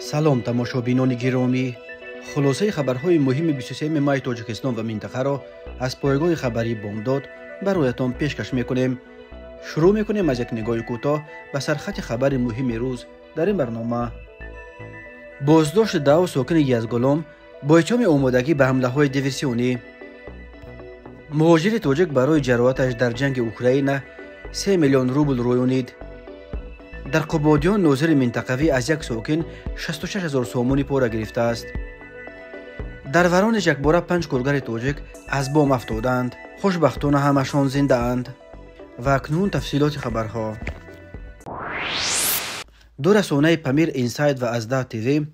سلام تماشابینان گرامی، خلاصه خبرهای مهم 23 مای تاجیکستان و منطقه را از پایگاه خبری بامداد برایتان پیشکش میکنیم. شروع میکنیم از یک نگاه کوتاه به سرخط خبر مهم روز در این برنامه. بازداشت 10 ساکن یزگالام با اتهام آمادگی به حمله های دیورسیونی. مهاجر تاجیک برای جراحتش در جنگ اوکراین 3 میلیون روبل رویونید. در قبادیان ناظر منطقوی از یک ساکن 66,000 سومونی پاره گرفته است. در ورانش یک باره 5 کارگر تاجیک از بام افتادند. خوشبختانه همشان زنده اند. و اکنون تفصیلات خبرها. دو رسانه پامیر اینساید و ازدا تیوی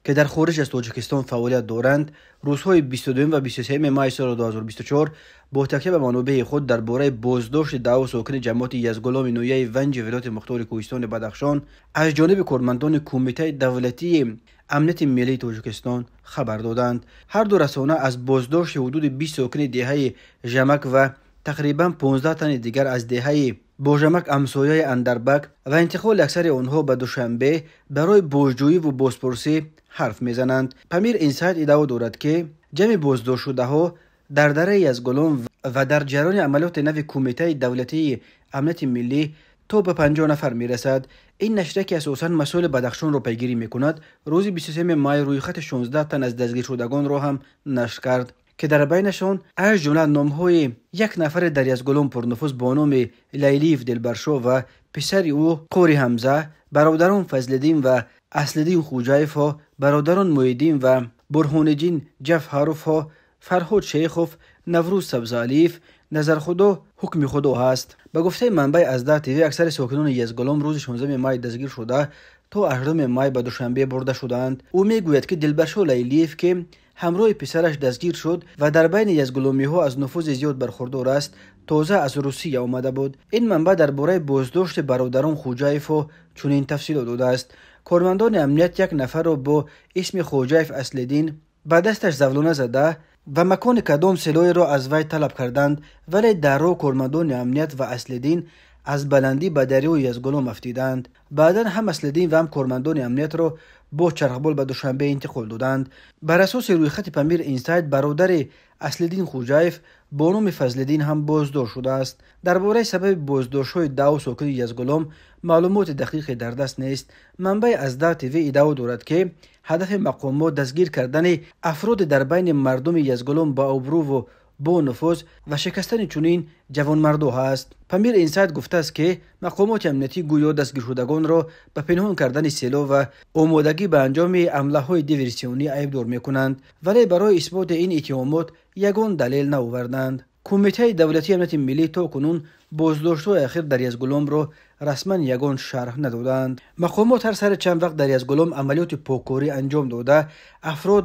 که در خارج از تاجیکستان فعالیت دارند، روزهای 22 و 23 مای سال 2024 با تکیه به منابع خود درباره بازداشت 10 ساکن جماعت یزگالام نویه ونج ولایت مختار کوهستان بدخشان از جانب کارمندان کمیته دولتی امنیت ملی تاجیکستان خبر دادند. هر دو رسانه از بازداشت حدود 20 ساکن دهه ژمک و تقریبا 15 تن دیگر از دهه بوژمک امسایه اندربک و انتقال اکثر آنها به دوشنبه برای بازجویی و بازپرسی حرف میزنند. پامیر اینساید ادعا دارد که جمع بازداشت شده ها در دره یزگالام و در جریان عملیات نو کمیته دولتی امنیت ملی تا به 50 نفر میرسد. این نشریه که اساساً مسائل بدخشان را پیگیری میکند، روز 23 مای روی خط 16 تن از دستگیر شدگان را هم نشر کرد که در بینشان از جمله نام‌های یک نفر در یزگالام پرنفوذ با نام لیلیف دلبرشو و پسر او قوری حمزه، برادران فضل‌الدین و اصل‌الدین خوجایف ها، برادران محیدین و برهان‌الدین جفهاروف ها، فرهاد شیخوف، نوروز سبزالیف، نظرخدا حکم خدا هست. به گفته منبع ازدا تیوی اکثر ساکنان یزگالام روز 16 مای دستگیر شده تا 8 مای به دوشنبه برده شدند. او میگوید که دلبرشو لیلیف که همراه پسرش دستگیر شد و در بین یزگالامی ها از نفوذ زیاد برخوردار است، تازه از روسیه آمده بود. این منبع درباره بازداشت برادران خوجایف چنین تفصیلات داده است. کارمندان امنیت یک نفر را با اسم خوجایف اصل‌الدین به دستش زولانه زده و مکان کدام سلاحی را از وی طلب کردند، ولی در راه کارمندان امنیت و اصل‌الدین از بلندی به دریای یزگالام افتیدند. بعدا هم اصل‌الدین و هم کارمندان امنیت را با چرخبال به دوشنبه انتقال دادند. بر اساس روی خط پامیر اینساید برادر اصل‌الدین خوجایف با نام فضل‌الدین هم بازداشت شده است. درباره سبب بازداشت‌های 10 ساکن یزگالام معلومات دقیقی در دست نیست. منبع ازدا تیوی ادعا دارد که هدف مقامات دستگیر کردن افراد در بین مردم یزگالام با ابرو و با نفوذ و شکستن چنین جوانمردها است. پامیر اینساید گفته است که مقامات امنیتی گویا دستگیر شدگان را به پنهان کردن سلاح و آمادگی به انجام حمله های دیورسیونی عیبدار میکنند، ولی برای اثبات این اتهامات یگان دلیل نآوردند. کمیته دولتی امنیت ملی تا کنون بازداشت‌های اخیر در یزگالام را رسما یگان شرح ندادند. مقامات هر سر چند وقت در یزگالام عملیات پاککاری انجام داده افراد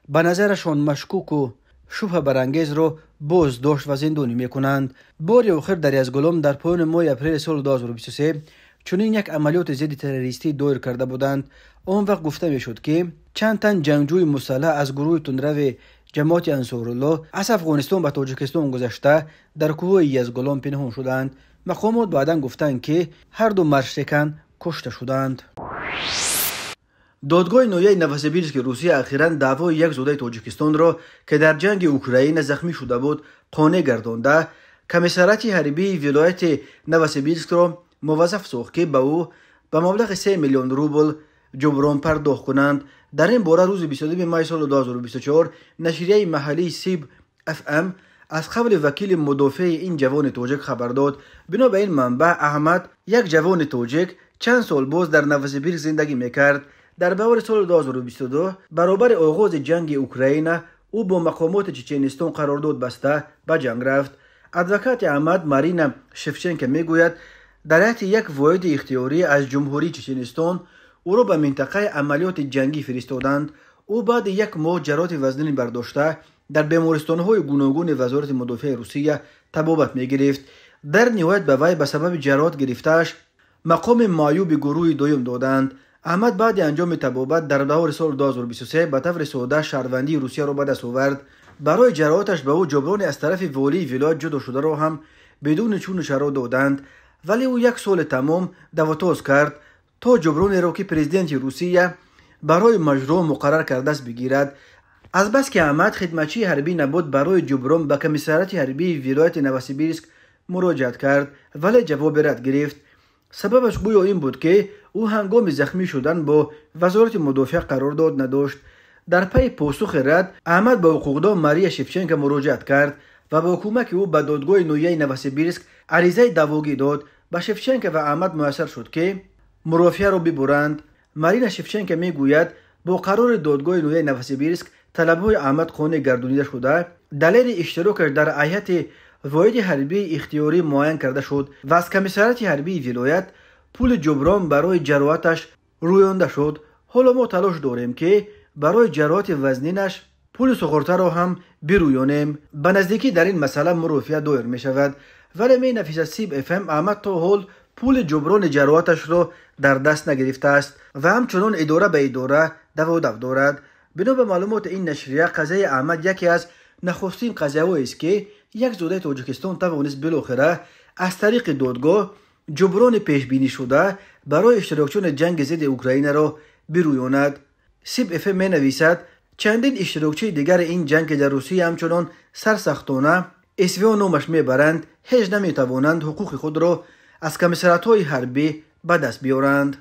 به نظرشان مشکوک و شبهه برانگیز را بازداشت و زندانی میکنند. بار آخر در یزگالام در پایان ماه اپریل سال 2023 چنین یک عملیات ضد تروریستی دایر کرده بودند. آن وقت گفته میشد که چند تن جنگجوی مسلح از گروه تندرو جماعت انصارالله از افغانستان به تاجیکستان گذشته در کوه یزگالام پنهان شدند. مقامات بعداً گفتند که هر دو مرشکن کشته شدند. دادگاه نویه نوسیبیرسک روسیه اخیراً دعوای یک زاده تاجیکستان را که در جنگ اوکراین زخمی شده بود قانع گردانده، کمیسریات حربی ولایت نوسیبیرسک را موظف ساخت که به او به مبلغ 3 میلیون روبل جبران پرداخت کنند. در این باره روز 22 مای سال 2024 نشریه محلی سیب اف ام از قبل وکیل مدافع این جوان تاجیک خبر داد. بنا به این منبع احمد، یک جوان تاجیک، چند سال باز در نوسیبیرسک زندگی میکرد. در بهار سال 2022 برابر آغاز جنگ اوکراین او با مقامات چچنستان قرارداد بسته به جنگ رفت. ادوکات احمد مارینا شفچنکو میگوید در حیث یک واحد اختیاری از جمهوری چچنستان او را به منطقه عملیات جنگی فرستادند. او بعد یک ماه جراحت وزنی برداشته در بیمارستان‌های گوناگون وزارت مدافع روسیه طبابت می‌گرفت. در نهایت به وی به سبب جراحت گرفته‌اش مقام معیوب گروه دوم دادند. احمد بعد انجام طبابت در بهار سال 2023 به طور ساده شهروندی روسیه را به دست آورد. برای جراحتش به او جبران از طرف والی ولایت جدا شده را هم بدون چون و چرا دادند، ولی او 1 سال تمام دواتاز کرد تا جبران را که پرزیدنت روسیه برای مجروح مقرر کرده است بگیرد. از بس که احمد خدمتچی حربی نبود، برای جبران به کمیسریات حربی ولایت نوسیبیرسک مراجعت کرد ولی جواب رد گرفت. سببش گویا این بود که او هنگام زخمی شدن با وزارت مدافع قرارداد نداشت. در پی پاسخ رد، احمد به حقوقدان ماریا شفچنکو مراجعت کرد و با کمک او به دادگاه نویه نوسیبیرسک عریضه دعواگی داد. به شفچنکو و احمد میسر شد که مرافعه را ببرند. مارینا شفچنکو میگوید با قرار دادگاه نویه نوسیبیرسک طلبهای احمد قانع گردانیده شده. دلیل اشتراکش در هیئت واحد حربی اختیاری معین کرده شد و از کمیسریات حربی ولایت پول جبران برای جراحتش رویانده شد. حالا ما تلاش داریم که برای جراحت وزنینش پول سخورته را هم برویانیم. به نزدیکی در این مسئله مرافعه دایر می شود، ولی می نفیس سیب افم احمد تا حال پول جبران جراحتش را در دست نگرفته است و همچنان اداره به اداره دو دارد. بنا به معلومات این نشریه، قضیه احمد یکی از نخستین قضیه‌هایی است که یک زوده تاجیکستان توانست بالاخره از طریق دادگاه جبران پیش بینی شده برای اشتراکچیان جنگ ضد اوکراین را برویاند. سیب اف می نویسد چندین اشتراکچی دیگر این جنگ در روسیه همچنان سرسختانه اسویا نامش میبرند، هیچ نمیتوانند حقوق خود را از کمیسریات‌های حربی به دست بیارند.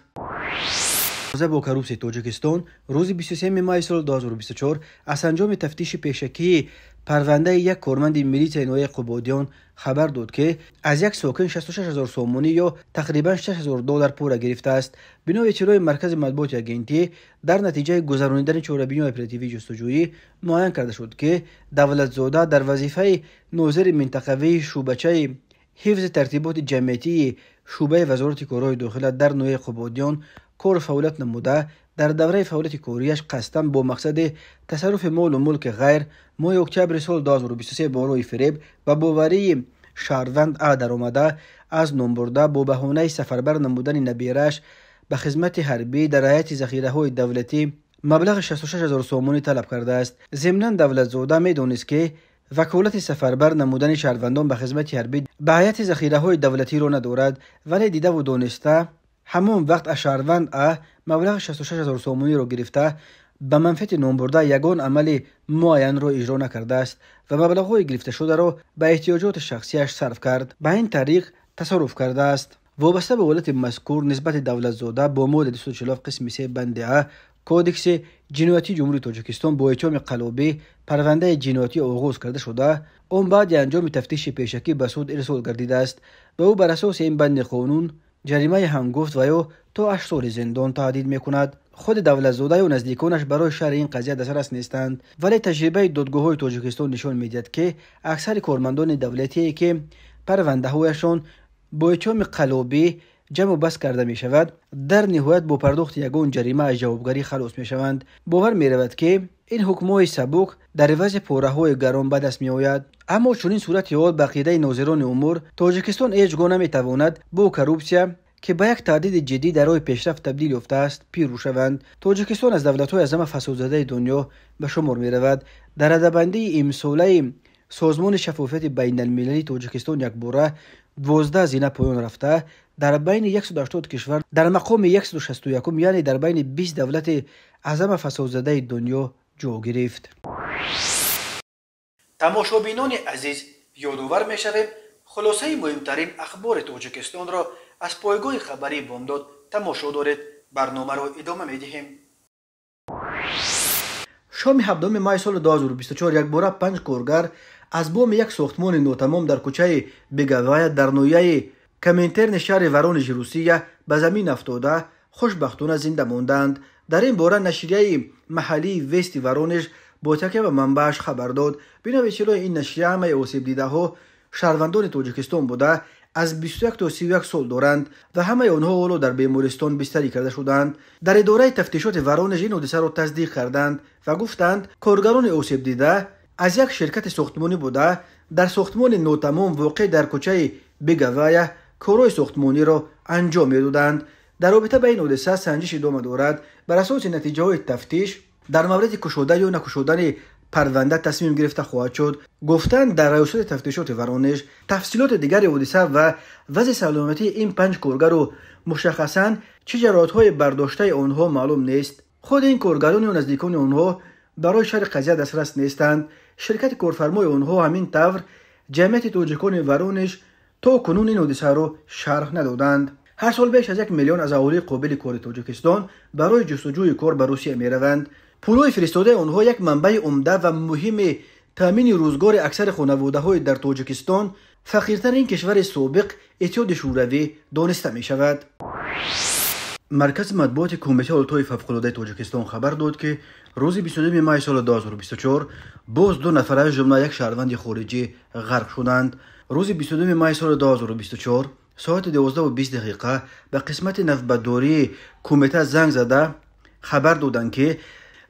با کروس تاجیکستان روز 23 مای سال 2024 از انجام تفتیش پیشکی پرونده یک کارمند میلیت نویه قبادیان خبر داد که از یک ساکن 66,000 سومونی یا تقریبا $6,000 پول گرفته است. بنا به اطلاع مرکز مطبوعات اگنتی، در نتیجه گذرانیدن چهاربینی اپراتیوی جستجویی معین کرده شد که دولتزاده در وظیفه ناظر منطقوی شعبچه حفظ ترتیبات جمعیتی شعبه وزارت کارهای داخله در نویه قبادیان کار فعالیت نموده. در دوره فعالیت کاریش قصداً با مقصد تصرف مال و ملک غیر ماه اکتبر سال 2023 برای فریب و باوری شهروند در آمده از نام برده با بهانه سفربر نمودن نبیرش به خدمت حربی در هیئت ذخیره‌های دولتی مبلغ 66,000 سومونی طلب کرده است. ضمناً دولتزاده می‌دانست که وکالت سفربر نمودن شهروندان به خدمت حربی به هیئت ذخیره‌های دولتی را ندارد، ولی دیده و دانسته همون وقت از شهروند مبلغ 66,000 سومونی را گرفته به منفعت نام برده یگان عمل معین را اجرا نکرده است و مبلغ‌های گرفته شده را به احتیاجات شخصیش صرف کرد. به این طریق تصرف کرده است. وابسته به حالت مذکور نسبت دولتزاده با ماده 240 قسم 3 بند کودکس جنایتی جمهوری تاجیکستان با اتهام قلابی پرونده جنایتی آغاز کرده شده. اون بعد انجام تفتیش پیشکی به سود ارسال گردیده است و او بر اساس این بند قانون جریمه هنگفت و یا تا 8 سال زندان تهدید میکند. خود دولتزاده و نزدیکانش برای شرح این قضیه دسترس نیستند، ولی تجربه دادگاه‌های تاجیکستان نشان میدهد که اکثر کارمندان دولتی که پرونده هایشان با اتهام قلابی جمع بست کرده می شود در نهایت با پرداخت یگان جریمه از جوابگری خلاص می شوند. باور می رود که این حکم‌های سبک در عوض پوره‌های گران به دست می آید. اما چون این صورت حال به عقیده ناظران امور تاجیکستان هیچگاه نمی تواند با کروپسیا که به یک تهدید جدی در راه پیشرفت تبدیل یافته است پیرو شوند. تاجیکستان از دولت‌های اعظم فسادزده دنیا به شمار می رود. در ردبندی امساله سازمان شفافیت بین المللی تاجیکستان یک باره 12 زینه پایان رفته در بین 180 کشور در مقام 161 یعنی در بین 20 دولت اعظم فسادزده دنیا جا گرفت. تماشابینان عزیز، یادآور می‌شویم خلاصه مهمترین اخبار تاجیکستان را از پایگاه خبری بامداد تماشا دارید. برنامه را ادامه می‌دهیم. شام 7 مای سال 2024 یک باره 5 کارگر از بام یک ساختمان ناتمام در کوچه بگاوای در نویه کمینترن شهر ورونژ روسیه به زمین افتاده خوشبختانه زنده ماندند. در این باره نشریه محلی وست ورونژ با تکیه به منبعش خبر داد. بنا به اطلاع این نشریه همه آسیب دیده ها شهروندان تاجیکستان بوده از 21 تا 31 سال دارند و همه آنها حالا در بیمارستان بستری کرده شدند. در اداره تفتیشات ورونژ این حادثه را تصدیق کردند و گفتند کارگران آسیب دیده از یک شرکت ساختمانی بوده در ساختمان ناتمام واقع در کوچه بگاوای کارهای ساختمانی را انجام می‌دادند. در رابطه با این حادثه سنجش ادامه دارد. بر اساس نتیجه های تفتیش در مورد کشوده یا نکشودن پرونده تصمیم گرفته خواهد شد. گفتند در ریاست تفتیشات ورونژ تفصیلات دیگر حادثه و وضع سلامتی این 5 کارگر و مشخصاً چه جراحت‌های برداشته آنها معلوم نیست. خود این کارگران و نزدیکان آنها برای شرح قضیه دسترس نیستند. شرکت کارفرمای آنها همین طور جمعیت تاجیکان ورونش تا کنون این حادثه را شرح ندادند. هر سال بیش از 1 میلیون از اهالی قابل کار تاجیکستان برای جستجوی کار به روسیه می روند. پولهای فرستاده آنها یک منبع عمده و مهم تامین روزگار اکثر خانواده‌های در تاجیکستان، فقیرترین کشور سابق اتحاد شوروی، دانسته می شود. مرکز مطبوعات کمیته حالت‌های فوق‌العاده تاجیکستان خبر داد که روز 22 مای سال 2024 باز 2 نفر از جمله یک شهروند خارجی غرق شدند. روز 22 مای سال 2024 ساعت 12:20 به قسمت نفبرداری کمیته زنگ زده خبر دادند که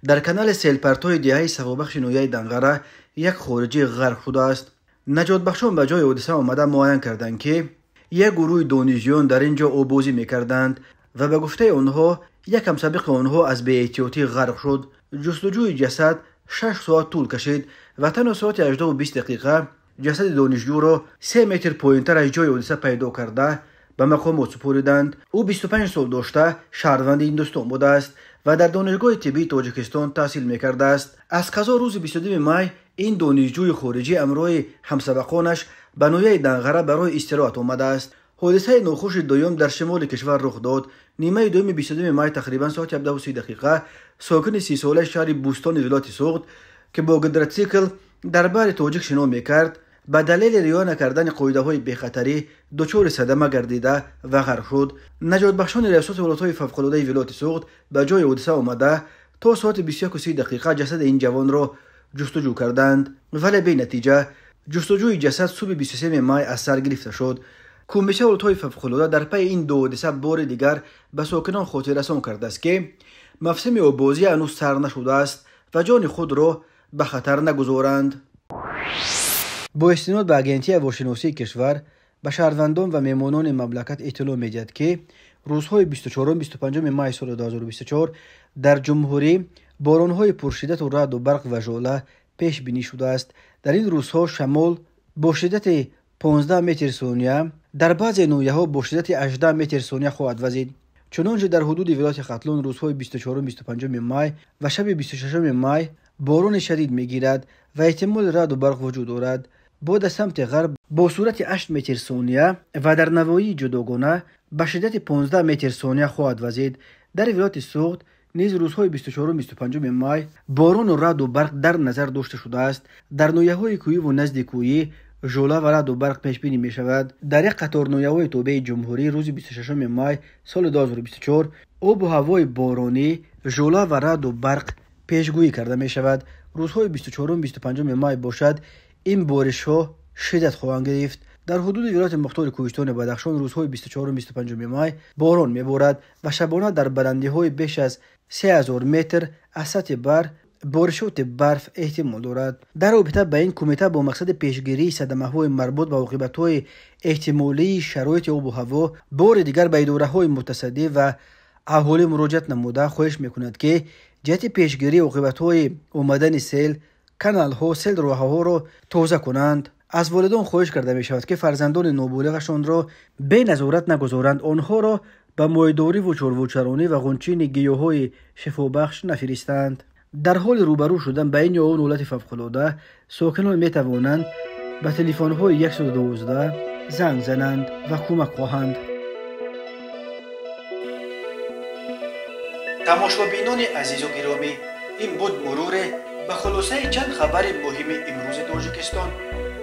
در کانال سیلپرتای دهه سوابخش نویه دنغره یک خارجی غرق شده است. نجات بخشان به جای حادثه آمده معاین کردند که یک گروه دانشجویان در اینجا آبازی میکردند و به گفته آنها یک همسابق آنها از بی‌احتیاطی غرق شد. جستجوی جسد 6 ساعت طول کشید و تنها ساعت 18:20 جسد دانشجو را 3 متر پایین‌تر از جای حادثه پیدا کرده به مقامات سپردند. او 25 سال داشته، شهروند هندوستان بوده است و در دانشگاه طبی تاجیکستان تحصیل میکرده است. از قضا روز 22 مای این دانشجوی خارجی همراه همسبقانش به نویه دنغره برای استراحت آمده است. حادثه ناخوش دوم در شمال کشور رخ داد. نیمه دوم 22 مای تقریبا ساعت 17:30 ساکن 30 ساله شهر بوستان ولایت سوخت که با قدرتسیکل در بحر تاجیک شنا میکرد به دلیل رعایت نکردن قاعده‌های بی‌خطری دچار صدمه گردیده و غرق شد. نجات بخشان ریاست ولایت‌های فوق‌العاده ولایت سوخت به جای حادثه آمده تا ساعت 21:30 جسد این جوان را جستجو کردند، ولی بی نتیجه. جستجوی جسد صبح 23 مای از سر گرفته شد. کمیته ولایت‌های فوق‌العاده در پی این دو حادثه بار دیگر به ساکنان خاطر رسان کرده است که موسم آبازی هنوز سر نشده است و جان خود را به خطر نگذارند. با استناد به اگنتی هواشناسی کشور به شهروندان و مهمانان مملکت اطلاع می‌دهد که روزهای 24 و 25 مای سال 2024 در جمهوری باران‌های پرشدت و رعد و برق و ژوله پیش بینی شده است. در این روزها شمال با شدت 15 متر ثانیه، در بعضی نویه‌ها با شدت 18 متر ثانیه خواهد وزید. چنانچه در حدود ولایت ختلان روزهای 24 و 25 مای و شب 26 مای باران شدید می‌گیرد و احتمال رعد و برق وجود دارد. باد سمت غرب با سرعت 8 متر ثانیه و در نواحی جداگانه به شدت 15 متر ثانیه خواهد وزید. در ولایت سوخت نیز روزهای 24 و 25 مای باران و رعد و برق در نظر داشته شده است. در نویه‌های کوهی و نزد کوهی ژوله و رعد و برق پیش بینی می شود. در یک قطار نویه‌های تابع جمهوری روز 26 مای سال 2024 آب و هوای بارانی، ژوله و رعد و برق پیشگویی کرده می شود. روزهای 24 و 25 مای باشد این بارش‌ها شدت خواهند گرفت. در حدود ولایت مختار کوهستان بدخشان روزهای 24 و 25 مای باران می‌بارد و شبانه در بلندی‌های بیش از 3000 متر از سطح بر بارشات برف احتمال دارد. در رابطه با این کمیته با مقصد پیشگیری صدمه‌های مربوط به عاقبت‌های احتمالی شرایط آب و هوا بار دیگر به اداره‌های متصدی و اهالی مراجعت نموده خواهش می‌کند که جهت پیشگیری عاقبت‌های آمدن سیل کانال‌ها سیل راه‌ها را تازه کنند. از والدان خواهش کرده می شود که فرزندان نابالغشان را به نظارت نگذارند، آنها را به مایه‌داری و چروچرانی و غنچین گیاهای شفابخش نفرستند. در حال روبرو شدن با این آن حالت فوق‌العاده ساکنان می توانند به تلفن‌های 112 زنگ زنند و کمک خواهند. تماشابینان عزیز و گرامی، این بود مرور به خلاصه چند خبر مهم امروز تاجیکستان.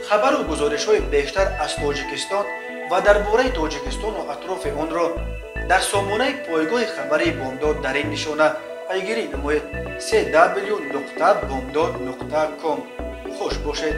خبر و گزارش‌های بیشتر از تاجیکستان و درباره تاجیکستان و اطراف آن را در سامانه پایگاه خبری بامداد در این نشانه پیگیری نمایید: www.bomdad.com. خوش باشید.